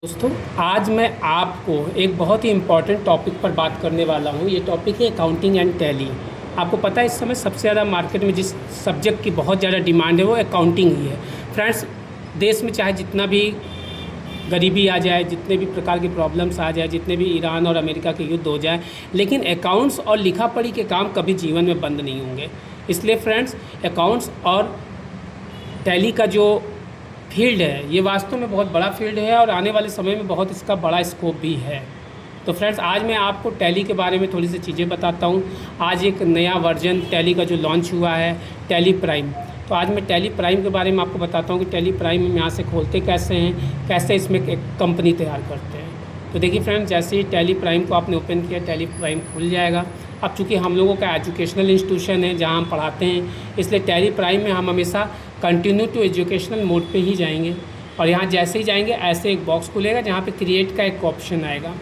दोस्तों, आज मैं आपको एक बहुत ही इम्पॉर्टेंट टॉपिक पर बात करने वाला हूँ। ये टॉपिक है अकाउंटिंग एंड टैली। आपको पता है इस समय सबसे ज़्यादा मार्केट में जिस सब्जेक्ट की बहुत ज़्यादा डिमांड है वो अकाउंटिंग ही है। फ्रेंड्स, देश में चाहे जितना भी गरीबी आ जाए, जितने भी प्रकार की प्रॉब्लम्स आ जाए, जितने भी ईरान और अमेरिका के युद्ध हो जाए, लेकिन अकाउंट्स और लिखा पढ़ी के काम कभी जीवन में बंद नहीं होंगे। इसलिए फ्रेंड्स, अकाउंट्स और टैली का जो फील्ड है ये वास्तव में बहुत बड़ा फील्ड है और आने वाले समय में बहुत इसका बड़ा स्कोप भी है। तो फ्रेंड्स, आज मैं आपको टैली के बारे में थोड़ी सी चीज़ें बताता हूँ। आज एक नया वर्जन टैली का जो लॉन्च हुआ है, टैली प्राइम। तो आज मैं टैली प्राइम के बारे में आपको बताता हूँ कि टैली प्राइम हम यहाँ से खोलते कैसे हैं, कैसे इसमें एक कंपनी तैयार करते हैं। तो देखिए फ्रेंड्स, जैसे ही टैली प्राइम को आपने ओपन किया, टैली प्राइम खुल जाएगा। अब चूँकि हम लोगों का एजुकेशनल इंस्टीट्यूशन है जहाँ हम पढ़ाते हैं, इसलिए टैली प्राइम में हम हमेशा कंटिन्यू टू एजुकेशनल मोड पे ही जाएंगे। और यहाँ जैसे ही जाएंगे ऐसे एक बॉक्स खुलेगा जहाँ पे क्रिएट का एक ऑप्शन आएगा।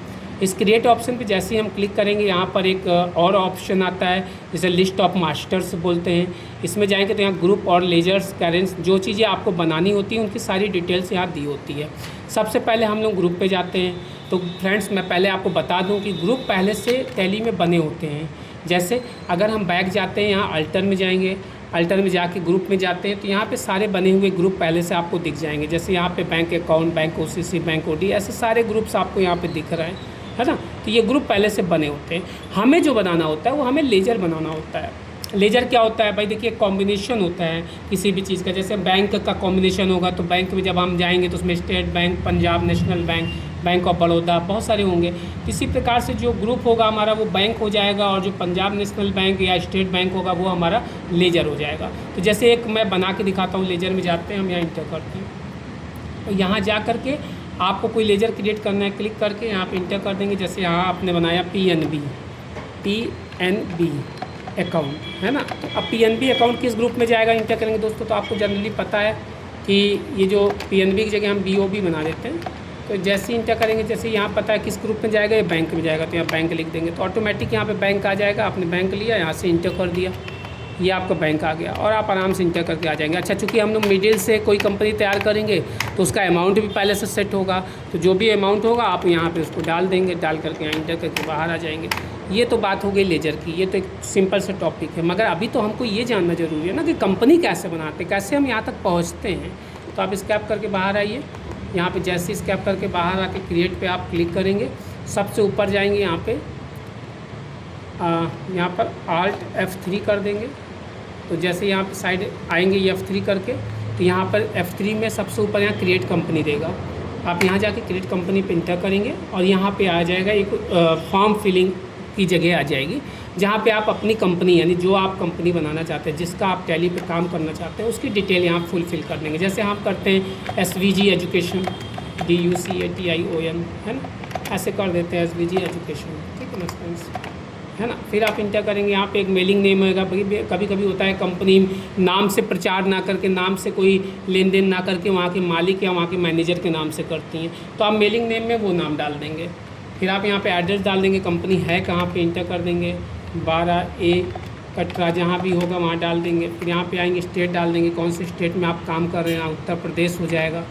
इस क्रिएट ऑप्शन पे जैसे ही हम क्लिक करेंगे, यहाँ पर एक और ऑप्शन आता है जिसे लिस्ट ऑफ मास्टर्स बोलते हैं। इसमें जाएंगे तो यहाँ ग्रुप और लेजर्स करेंस जो चीज़ें आपको बनानी होती हैं उनकी सारी डिटेल्स यहाँ दी होती है। सबसे पहले हम लोग ग्रुप पे जाते हैं। तो फ्रेंड्स, मैं पहले आपको बता दूँ कि ग्रुप पहले से टैली में बने होते हैं। जैसे अगर हम बैक जाते हैं, यहाँ अल्टर में जाएंगे, अल्टर में जाके ग्रुप में जाते हैं तो यहाँ पे सारे बने हुए ग्रुप पहले से आपको दिख जाएंगे। जैसे यहाँ पे bank account, bank OCC, bank OD, ऐसे सारे ग्रुप्स आपको यहाँ पे दिख रहे हैं, है ना। तो ये ग्रुप पहले से बने होते हैं। हमें जो बनाना होता है वो हमें लेजर बनाना होता है। लेजर क्या होता है भाई? देखिए, कॉम्बिनेशन होता है किसी भी चीज़ का। जैसे बैंक का कॉम्बिनेशन होगा तो बैंक में जब हम जाएंगे तो उसमें state bank, Punjab national bank, bank of Baroda, बहुत सारे होंगे। इसी प्रकार से जो ग्रुप होगा हमारा वो बैंक हो जाएगा और जो पंजाब नेशनल बैंक या स्टेट बैंक होगा वो हमारा लेजर हो जाएगा। तो जैसे एक मैं बना के दिखाता हूँ। लेजर में जाते हैं हम, यहाँ इंटर करते हैं। तो यहाँ जा करके आपको कोई लेजर क्रिएट करना है, क्लिक करके यहाँ पे इंटर कर देंगे। जैसे यहाँ आपने बनाया पीएनबी अकाउंट, है ना। तो अब पीएनबी अकाउंट किस ग्रुप में जाएगा, इंटर करेंगे दोस्तों। तो आपको जनरली पता है कि ये जो पीएनबी की जगह हम बीओबी बना देते हैं। तो जैसे ही इंटर करेंगे, जैसे यहाँ पता है किस ग्रुप में जाएगा, ये बैंक में जाएगा, तो यहाँ बैंक लिख देंगे तो ऑटोमेटिक यहाँ पे बैंक आ जाएगा। आपने बैंक लिया, यहाँ से इंटर कर दिया, ये आपका बैंक आ गया और आप आराम से इंटर करके आ जाएंगे। अच्छा, चूँकि हम लोग मिडिल से कोई कंपनी तैयार करेंगे तो उसका अमाउंट भी पहले से सेट होगा। तो जो भी अमाउंट होगा आप यहाँ पे उसको डाल देंगे, डाल करके यहाँ इंटर करके बाहर आ जाएंगे। ये तो बात हो गई लेजर की, ये तो एक सिंपल सा टॉपिक है। मगर अभी तो हमको ये जानना ज़रूरी है ना कि कंपनी कैसे बनाते हैं, कैसे हम यहाँ तक पहुँचते हैं। तो आप स्कैप करके बाहर आइए। यहाँ पे जैसे स्कैप करके बाहर आके क्रिएट पे आप क्लिक करेंगे, सबसे ऊपर जाएंगे, यहाँ पे यहाँ पर Alt F3 कर देंगे। तो जैसे यहाँ पे साइड आएंगे ये F3 करके, तो यहाँ पर F3 में सबसे ऊपर यहाँ क्रिएट कंपनी देगा। आप यहाँ जाके क्रिएट कंपनी पे इंटर करेंगे और यहाँ पे आ जाएगा एक फॉर्म फिलिंग की जगह आ जाएगी, जहाँ पे आप अपनी कंपनी यानी जो आप कंपनी बनाना चाहते हैं, जिसका आप टैली पे काम करना चाहते हैं, उसकी डिटेल यहाँ फुलफिल कर देंगे। जैसे हम करते हैं SVG एजुकेशन, DUCATION, है ना, ऐसे कर देते हैं SVG एजुकेशन, ठीक है ना फ्रेंड्स, है ना। फिर आप इंटर करेंगे, यहाँ पे एक मेलिंग नेम होगा। कभी कभी होता है कंपनी नाम से प्रचार ना करके, नाम से कोई लेन देन ना करके वहाँ के मालिक या वहाँ के मैनेजर के नाम से करती हैं, तो आप मेलिंग नेम में वो नाम डाल देंगे। फिर आप यहाँ पे एड्रेस डाल देंगे, कंपनी है कहाँ पे, इंटर कर देंगे। 12A कटरा, जहाँ भी होगा वहाँ डाल देंगे। फिर यहाँ पे आएंगे, स्टेट डाल देंगे, कौन से स्टेट में आप काम कर रहे हैं, उत्तर प्रदेश हो जाएगा।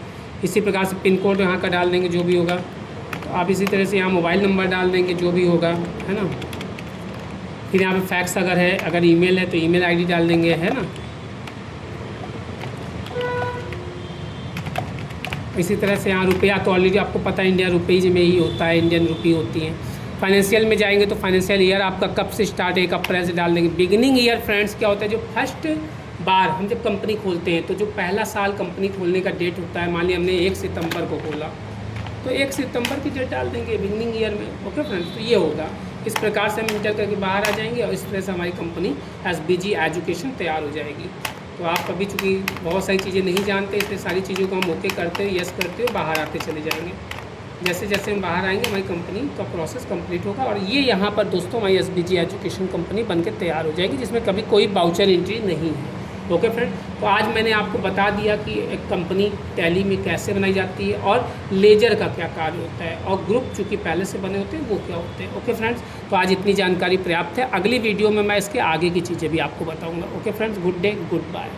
इसी प्रकार से पिन कोड यहाँ का डाल देंगे जो भी होगा। तो आप इसी तरह से यहाँ मोबाइल नंबर डाल देंगे जो भी होगा, है ना। फिर यहाँ पे फैक्स अगर है, अगर ईमेल है तो ईमेल आईडी डाल देंगे, है ना। इसी तरह से यहाँ रुपया तो ऑलरेडी आपको पता है इंडिया रुपीज़ में ही होता है, इंडियन रुपी होती है। फाइनेंशियल में जाएंगे तो फाइनेंशियल ईयर आपका कब से स्टार्ट है, 1 अप्रैल से डाल देंगे। बिगिनिंग ईयर फ्रेंड्स क्या होता है, जो फर्स्ट बार हम जब कंपनी खोलते हैं तो जो पहला साल कंपनी खोलने का डेट होता है, मान लिया हमने 1 सितंबर को खोला तो 1 सितंबर की डेट डाल देंगे बिगिनिंग ईयर में। ओके फ्रेंड्स, तो ये होगा। इस प्रकार से हम इंटर करके बाहर आ जाएंगे और इस तरह से हमारी कंपनी SBG एजुकेशन तैयार हो जाएगी। तो आप अभी चूँकि बहुत सारी चीज़ें नहीं जानते, इसलिए सारी चीज़ों को हम ओके करते हैं, यस करते हो, बाहर आते चले जाएंगे। जैसे जैसे हम बाहर आएंगे हमारी कंपनी का प्रोसेस कंप्लीट होगा और ये यहाँ पर दोस्तों हमारी SBG एजुकेशन कंपनी बनके तैयार हो जाएगी, जिसमें कभी कोई वाउचर एंट्री नहीं है। ओके फ्रेंड, तो आज मैंने आपको बता दिया कि एक कंपनी टैली में कैसे बनाई जाती है और लेजर का क्या कार्य होता है और ग्रुप चूँकि पहले से बने होते हैं वो क्या होते हैं। ओके फ्रेंड्स, तो आज इतनी जानकारी पर्याप्त है। अगली वीडियो में मैं इसके आगे की चीज़ें भी आपको बताऊँगा। Okay friends, good day, good bye.